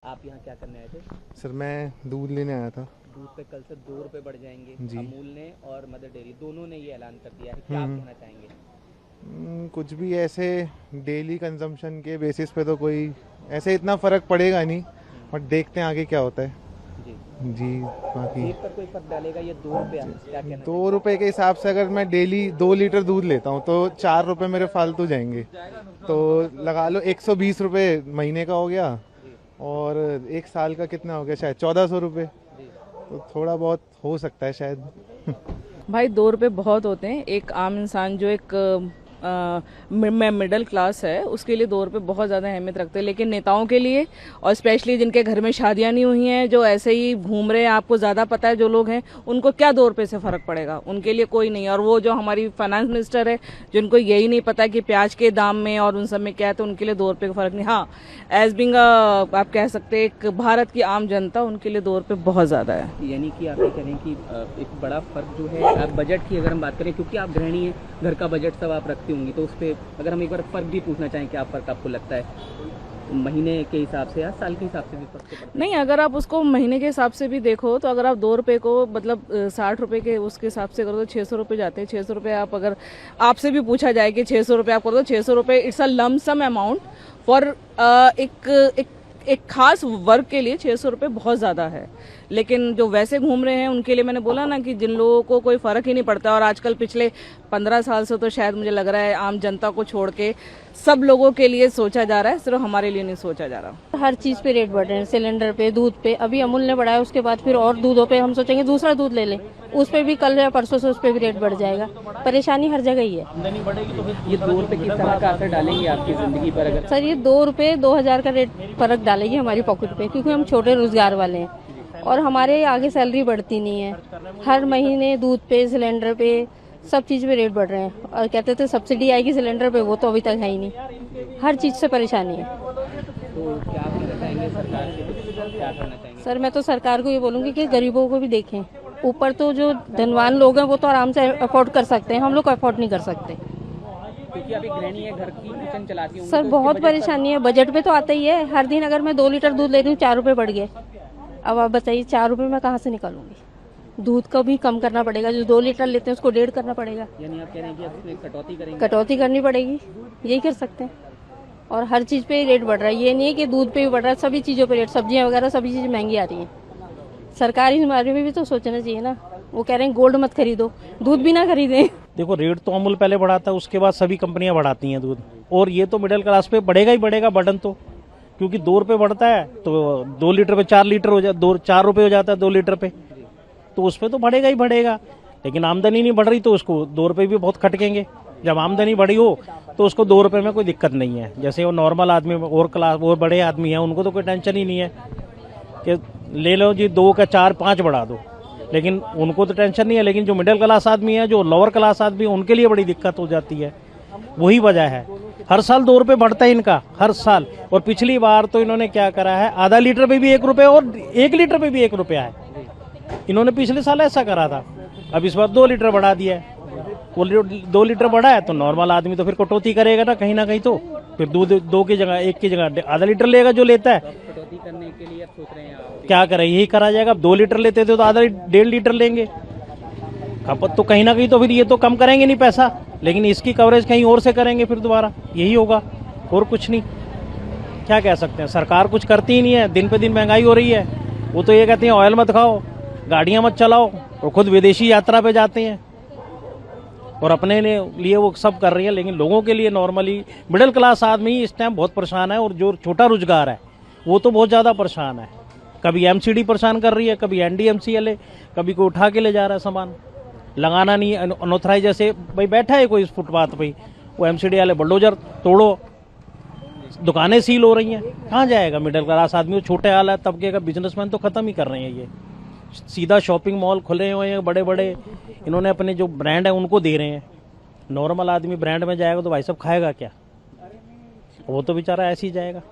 आप यहाँ क्या करने आए थे? सर मैं दूध लेने आया था। दूध पे कल से 2 रुपए बढ़ जाएंगे। जी। अमूल ने और मदर डेयरी दोनों ने ये ऐलान कर दिया है, क्या आप कहना चाहेंगे? कुछ भी ऐसे डेली कंजम्पशन के बेसिस पे तो कोई ऐसे इतना फ़र्क पड़ेगा नहीं, बट देखते हैं आगे क्या होता है। जी। जी। बाकी जेब पर कोई फर्क डालेगा ये 2 रुपए, क्या कहना दो चाहेंगे? रुपए के हिसाब से अगर मैं डेली 2 लीटर दूध लेता हूँ तो 4 रुपए मेरे फालतू जाएंगे। तो लगा लो 120 रुपए महीने का हो गया, जी। और एक साल का कितना हो गया, शायद 1400 रुपये। जी। तो थोड़ा बहुत हो सकता है शायद। भाई 2 रुपए बहुत होते हैं। एक आम इंसान जो एक मिडिल क्लास है उसके लिए 2 रुपए बहुत ज़्यादा अहमियत रखते हैं, लेकिन नेताओं के लिए और स्पेशली जिनके घर में शादियां नहीं हुई हैं, जो ऐसे ही घूम रहे हैं, आपको ज़्यादा पता है जो लोग हैं, उनको क्या 2 रुपए से फ़र्क पड़ेगा? उनके लिए कोई नहीं। और वो जो हमारी फाइनेंस मिनिस्टर है जिनको यही नहीं पता कि प्याज के दाम में और उन सब में क्या है, तो उनके लिए 2 रुपए का फ़र्क नहीं। हाँ, एज बिंग आप कह सकते हैं एक भारत की आम जनता, उनके लिए 2 रुपए बहुत ज़्यादा है। यानी कि आप ये कह रहे हैं कि एक बड़ा फर्क जो है, आप बजट की अगर हम बात करें, क्योंकि आप गृहिणी हैं, घर का बजट सब आप रखती होंगी, तो उस पर अगर हम एक बार फर्क भी पूछना चाहें, क्या फर्क आपको लगता है महीने के हिसाब से या साल के हिसाब से भी फर्क तो पड़ता है? नहीं, अगर आप उसको महीने के हिसाब से भी देखो तो अगर आप 2 रुपए को मतलब 60 रुपए के उसके हिसाब से करो तो 600 रुपये जाते हैं। 600 रुपये आप अगर आपसे भी पूछा जाए कि 600 रुपये आप करो तो 600 रुपये it's a lump sum amount for एक एक खास वर्ग के लिए 600 रुपये बहुत ज़्यादा है। लेकिन जो वैसे घूम रहे हैं उनके लिए मैंने बोला ना कि जिन लोगों को कोई फ़र्क ही नहीं पड़ता, और आजकल पिछले 15 साल से तो शायद मुझे लग रहा है आम जनता को छोड़ के सब लोगों के लिए सोचा जा रहा है, सिर्फ हमारे लिए नहीं सोचा जा रहा। हर चीज पे रेट बढ़ रहे हैं, सिलेंडर पे, दूध पे। अभी अमूल ने बढ़ाया, उसके बाद फिर और दूधों पे हम सोचेंगे दूसरा दूध ले लें, उस पे भी कल या परसों से उस पे भी रेट बढ़ जाएगा। परेशानी हर जगह ही है। आमदनी बढ़ेगी तो फिर ये 2 रुपए किस तरह का असर डालेंगे आपकी जिंदगी पर? अगर सर ये 2 रुपए 2000 का रेट फर्क डालेगी हमारी पॉकेट पे, क्योंकि हम छोटे रोजगार वाले हैं और हमारे आगे सैलरी बढ़ती नहीं है। हर महीने दूध पे, सिलेंडर पे, सब चीज पे रेट बढ़ रहे हैं। और कहते थे सब्सिडी आएगी सिलेंडर पे, वो तो अभी तक है ही नहीं। हर चीज से परेशानी है। तो क्या आप कहना चाहेंगे सरकार से, क्या करना चाहेंगे? सर मैं तो सरकार को ये बोलूंगी कि गरीबों को भी देखें। ऊपर तो जो धनवान लोग हैं वो तो आराम से अफोर्ड कर सकते हैं, हम लोग अफोर्ड नहीं कर सकते। क्योंकि अभी गृहिणी है, घर की किचन चलाती होंगी, सर तो बहुत उसके बजट परेशानी है। बजट पे तो आता ही है। हर दिन अगर मैं 2 लीटर दूध ले रही हूँ 4 रुपए बढ़ गए। अब आप बताइए 4 रुपए मैं कहाँ से निकालूंगी? दूध का भी कम करना पड़ेगा, जो 2 लीटर लेते हैं उसको 1.5 करना पड़ेगा। यानी आप कह रहे हैं कि अब इसमें कटौती करेंगे? कटौती करनी पड़ेगी, यही कर सकते हैं। और हर चीज पे रेट बढ़ रहा है, ये नहीं है कि दूध पे भी बढ़ रहा है, सभी चीजों पे रेट, सब्जियां वगैरह सभी चीजें महंगी आ रही हैं। सरकार इस बारे में भी तो सोचना चाहिए ना। वो कह रहे हैं गोल्ड मत खरीदो, दूध भी ना खरीदें। देखो, रेट तो अमूल पहले बढ़ाता है, उसके बाद सभी कंपनियां बढ़ाती हैं दूध, और ये तो मिडिल क्लास पे बढ़ेगा ही बढ़ेगा बर्डन तो, क्योंकि 2 रुपए बढ़ता है तो 2 लीटर पे 4 लीटर हो जाता, 4 रुपए हो जाता है 2 लीटर पे, तो उस पर तो बढ़ेगा ही बढ़ेगा। लेकिन आमदनी नहीं बढ़ रही तो उसको 2 रुपए भी बहुत खटकेंगे। जब आमदनी बढ़ी हो तो उसको 2 रुपए में कोई दिक्कत नहीं है। जैसे वो नॉर्मल आदमी और क्लास और बड़े आदमी हैं, उनको तो कोई टेंशन ही नहीं है कि ले लो जी 2 का 4 5 बढ़ा दो, लेकिन उनको तो टेंशन नहीं है। लेकिन जो मिडिल क्लास आदमी है, जो लोअर क्लास आदमी है, उनके लिए बड़ी दिक्कत हो जाती है। वही वजह है, हर साल 2 रुपए बढ़ता है इनका, हर साल। और पिछली बार तो इन्होंने क्या करा है, आधा लीटर पे भी 1 रुपए और 1 लीटर पे भी 1 रुपया है। इन्होंने पिछले साल ऐसा करा था, अब इस बार 2 लीटर बढ़ा दिया है। वो 2 लीटर बढ़ा है तो नॉर्मल आदमी तो फिर कटौती करेगा ना कहीं ना कहीं, तो फिर दूध 2 की जगह 1 की जगह आधा लीटर लेगा जो लेता है। कटौती करने के लिए अब सोच रहे हैं आप? क्या करें, यही करा जाएगा। अब 2 लीटर लेते थे तो आधा 1.5 लीटर लेंगे। खपत तो कहीं ना कहीं तो फिर ये तो कम करेंगे नहीं पैसा, लेकिन इसकी कवरेज कहीं और से करेंगे फिर दोबारा, यही होगा और कुछ नहीं। क्या कह सकते हैं, सरकार कुछ करती ही नहीं है। दिन पे दिन महंगाई हो रही है। वो तो ये कहते हैं ऑयल मत खाओ, गाड़ियां मत चलाओ, और खुद विदेशी यात्रा पे जाते हैं और अपने लिए वो सब कर रही है। लेकिन लोगों के लिए नॉर्मली मिडिल क्लास आदमी इस टाइम बहुत परेशान है, और जो छोटा रोजगार है वो तो बहुत ज़्यादा परेशान है। कभी एमसीडी परेशान कर रही है, कभी एनडीएमसी, कभी कोई उठा के ले जा रहा है सामान, लगाना नहीं है अनऑथराइज। जैसे भाई बैठा है कोई इस फुटपाथ पे, वो एमसीडी वाले बुलडोजर तोड़ो, दुकानें सील हो रही हैं, कहाँ जाएगा मिडिल क्लास आदमी? छोटे आला तबके का बिजनेसमैन तो खत्म ही कर रहे हैं। ये सीधा शॉपिंग मॉल खुले हुए हैं बड़े बड़े, इन्होंने अपने जो ब्रांड है उनको दे रहे हैं। नॉर्मल आदमी ब्रांड में जाएगा तो भाई साहब खाएगा क्या? वो तो बेचारा ऐसे ही जाएगा।